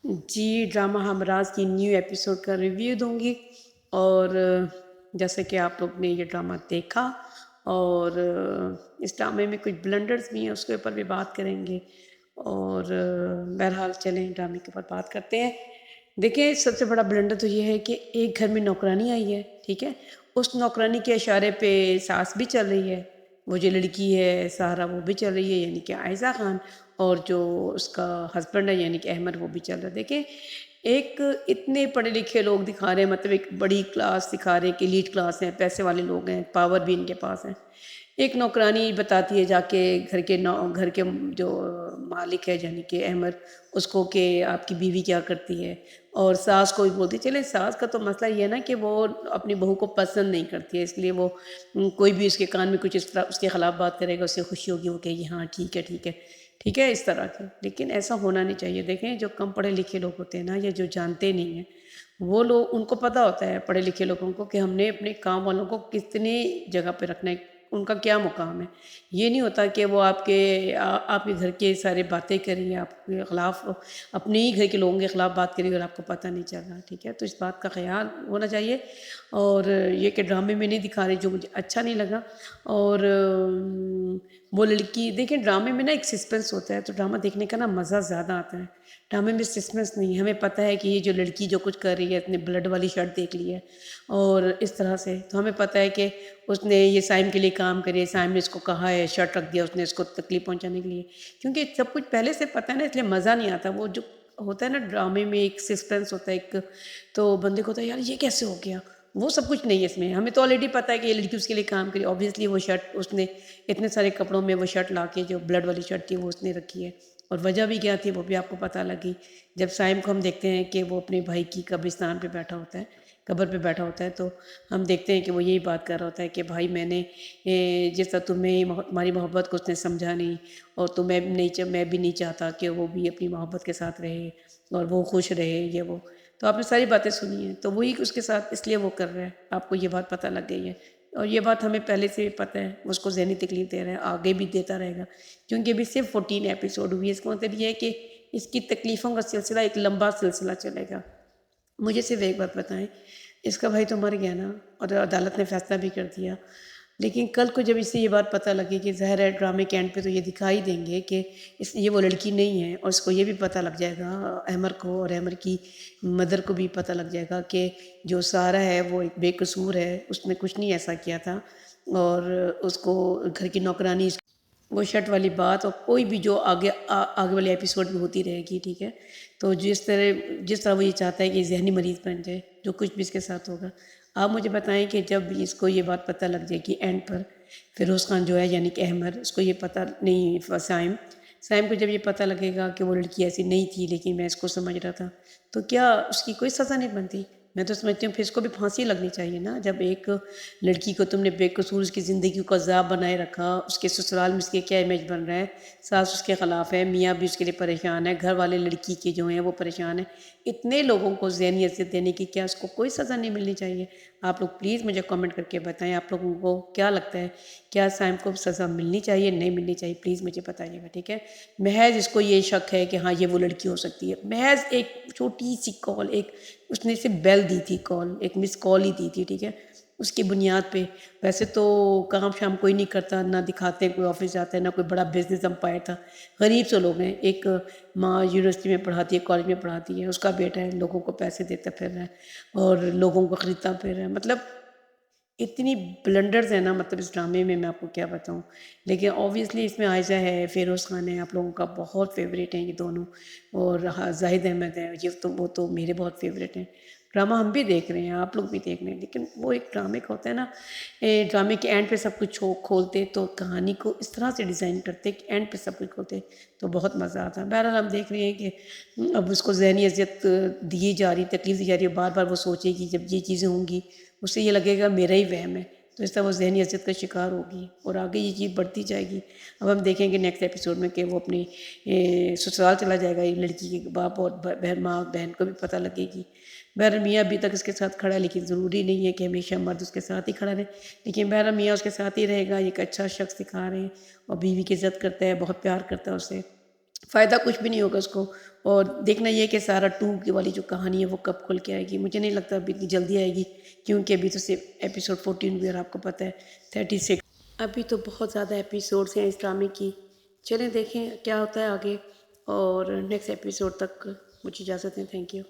जी, drama हमराज़ की new episode का रिव्यू दूँगी और जैसे कि आप लोग ने ये ड्रामा देखा और इस ड्रामे में कुछ ब्लंडर्स भी हैं, उसके ऊपर भी बात करेंगे और बहरहाल चलें ड्रामे के ऊपर बात करते हैं। देखिए, सबसे बड़ा ब्लंडर तो ये है कि एक घर में नौकरानी आई है, ठीक है? उस नौकरानी के इशारे पे सास भी चल रही है, वो जो लड़की है सहारा वो भी चल रही है यानी कि आयज़ा ख़ान और जो उसका हस्बैंड है यानी कि अहमद वो भी चल रहा है। देखिए, एक इतने पढ़े लिखे लोग दिखा रहे हैं मतलब एक बड़ी क्लास दिखा रहे हैं कि एलीट क्लास है, पैसे वाले लोग हैं, पावर भी इनके पास है। एक नौकरानी बताती है जाके घर के जो मालिक है यानी कि अहमद उसको कि आपकी बीवी क्या करती है और सास को भी बोलती है। चले सास का तो मसला ये है ना कि वो अपनी बहू को पसंद नहीं करती है इसलिए वो कोई भी उसके कान में कुछ इस तरह उसके ख़िलाफ़ बात करेगा उससे खुशी होगी वो कहेगी हाँ ठीक है ठीक है ठीक है इस तरह की। लेकिन ऐसा होना नहीं चाहिए। देखें जो कम पढ़े लिखे लोग होते हैं ना या जो जानते नहीं हैं वो लोग उनको पता होता है पढ़े लिखे लोगों को कि हमने अपने काम वालों को कितनी जगह पे रखना है, उनका क्या मुकाम है। ये नहीं होता कि वो आपके घर के सारे बातें करें आपके ख़िलाफ़ अपने ही घर के लोगों के ख़िलाफ़ बात करें और आपको पता नहीं चल रहा, ठीक है? तो इस बात का ख़याल होना चाहिए और ये कि ड्रामे में नहीं दिखा रहे जो मुझे अच्छा नहीं लगा और वो लड़की देखिए ड्रामे में ना एक सस्पेंस होता है तो ड्रामा देखने का ना मज़ा ज़्यादा आता है। ड्रामे में सस्पेंस नहीं है, हमें पता है कि ये जो लड़की जो कुछ कर रही है इतने ब्लड वाली शर्ट देख ली है और इस तरह से तो हमें पता है कि उसने ये साइम के लिए काम करे, साइम ने इसको कहा है, शर्ट रख दिया उसने इसको तकलीफ़ पहुँचाने के लिए। क्योंकि सब कुछ पहले से पता है ना इसलिए मज़ा नहीं आता। वो जो होता है ना ड्रामे में एक सस्पेंस होता है एक तो बंदे को होता है यार ये कैसे हो गया? वो सब कुछ नहीं है इसमें। हमें तो ऑलरेडी पता है कि ये लड़की उसके लिए काम करे। ऑब्वियसली वो शर्ट उसने इतने सारे कपड़ों में वो शर्ट ला के जो ब्लड वाली शर्ट थी वो उसने रखी है और वजह भी क्या थी वो भी आपको पता लगी। जब साइम को हम देखते हैं कि वो अपने भाई की कब्रिस्तान पे बैठा होता है, कब्र पे बैठा होता है तो हम देखते हैं कि वो यही बात कर रहा होता है कि भाई मैंने जिस तरह तुम्हारी मोहब्बत को उसने समझा नहीं और मैं भी नहीं चाहता कि वो भी अपनी मोहब्बत के साथ रहे और वो खुश रहे ये वो। तो आपने सारी बातें सुनी हैं तो वही उसके साथ इसलिए वो कर रहा है, आपको ये बात पता लग गई है और ये बात हमें पहले से भी पता है, उसको ज़हनी तकलीफ़ दे रहा है, आगे भी देता रहेगा क्योंकि अभी सिर्फ 14 एपिसोड हुई है। इसका मतलब ये है कि इसकी तकलीफ़ों का सिलसिला एक लंबा सिलसिला चलेगा। मुझे सिर्फ एक बात बताएं, इसका भाई तो मर गया ना और अदालत ने फैसला भी कर दिया, लेकिन कल को जब इससे ये बात पता लगी कि ज़ाहिर है ड्रामे के एंड पे तो ये दिखा ही देंगे कि ये वो लड़की नहीं है और इसको ये भी पता लग जाएगा अहमर को और अहमर की मदर को भी पता लग जाएगा कि जो सारा है वो एक बेकसूर है, उसने कुछ नहीं ऐसा किया था और उसको घर की नौकरानी वो शर्ट वाली बात और कोई भी जो आगे वाले एपिसोड में होती रहेगी, ठीक है? तो जिस तरह वो ये चाहता है कि ज़हनी मरीज़ बन जाए, जो कुछ भी इसके साथ होगा। आप मुझे बताएँ कि जब इसको ये बात पता लग जाएगी एंड पर, फ़िरोज़ ख़ान जो है यानी कि अहमद, उसको ये पता नहीं साइम को जब ये पता लगेगा कि वो लड़की ऐसी नहीं थी लेकिन मैं इसको समझ रहा था, तो क्या उसकी कोई सज़ा नहीं बनती? मैं तो समझती हूँ फिर इसको भी फांसी लगनी चाहिए ना। जब एक लड़की को तुमने बेकसूर उसकी ज़िंदगी को अज़ाब बनाए रखा, उसके ससुराल में उसके क्या इमेज बन रहा है, सास उसके ख़िलाफ़ है, मियाँ भी उसके लिए परेशान है, घर वाले लड़की के जो हैं वो परेशान हैं। इतने लोगों को ज़हनी अज़ियत देने की क्या उसको कोई सज़ा नहीं मिलनी चाहिए? आप लोग प्लीज़ मुझे कमेंट करके बताएँ आप लोगों को क्या लगता है? क्या साइम को सज़ा मिलनी चाहिए, नहीं मिलनी चाहिए? प्लीज़ मुझे बताइएगा, ठीक है? महज़ इसको ये शक है कि हाँ, ये वो लड़की हो सकती है। महज़ एक छोटी-सी कॉल, एक उसने सिर्फ़ बेल दी थी कॉल, एक मिस्ड कॉल ही दी थी, ठीक है? उसकी बुनियाद पे वैसे तो काम-शाम कोई नहीं करता, ना दिखाते हैं कोई ऑफ़िस जाता है, ना कोई बड़ा बिज़नेस एम्पायर था। गरीब से लोग हैं। एक माँ यूनिवर्सिटी में पढ़ाती है, कॉलेज में पढ़ाती है, उसका बेटा है, लोगों को पैसे देता फिर रहा है और लोगों को खरीदता फिर रहा है। मतलब इतनी ब्लंडर्स है ना मतलब इस ड्रामे में मैं आपको क्या बताऊँ। लेकिन ऑब्वियसली इसमें आयशा है, फ़िरोज़ ख़ान है, आप लोगों का बहुत फ़ेवरेट हैं ये दोनों और हाँ, ज़ाहिद अहमद है, ये तो वो तो मेरे बहुत फ़ेवरेट हैं। ड्रामा हम भी देख रहे हैं, आप लोग भी देख रहे हैं, लेकिन वो एक ड्रामे का होता है ना ड्रामे के एंड पे सब कुछ खोलते तो कहानी को इस तरह से डिज़ाइन करते कि एंड पे सब कुछ खोलते तो बहुत मज़ा आता। बहरहाल हम देख रहे हैं कि अब उसको ज़हनी अज़ियत दी जा रही, तकलीफ़ दी जा रही है, बार-बार वो सोचेगी जब ये चीज़ें होंगी उसे ये लगेगा मेरा ही वहम है, तो इस तरह वो ज़हनी अज़ियत का शिकार होगी और आगे ये चीज़ बढ़ती जाएगी। अब हम देखेंगे नेक्स्ट एपिसोड में कि वो अपनी ससुराल चला जाएगा, ये लड़की के बाप और बहन माँ बहन को भी पता लगेगी। बहरहाल मियाँ अभी तक इसके साथ खड़ा है लेकिन ज़रूरी नहीं है कि हमेशा मर्द उसके साथ ही खड़ा रहे, लेकिन बहरहाल मियाँ उसके साथ ही रहेगा, ये एक अच्छा शख्स दिखा रहे हैं और बीवी की इज़्ज़त करता है, बहुत प्यार करता है उससे। फ़ायदा कुछ بھی نہیں ہوگا اس کو. اور دیکھنا یہ ہے کہ سارا 2 کی والی جو کہانی ہے وہ کب کھل کے آئے گی. مجھے نہیں لگتا ابھی اتنی جلدی آئے گی، کیونکہ ابھی تو صرف ایپیسوڈ 14 بھی، اور آپ کو پتہ ہے 36. ابھی تو بہت زیادہ ایپیسوڈس ہیں اس ڈرامے کی. چلیں دیکھیں کیا ہوتا ہے آگے، اور نیکسٹ ایپیسوڈ تک مجھے اجازت دیں. Thank you.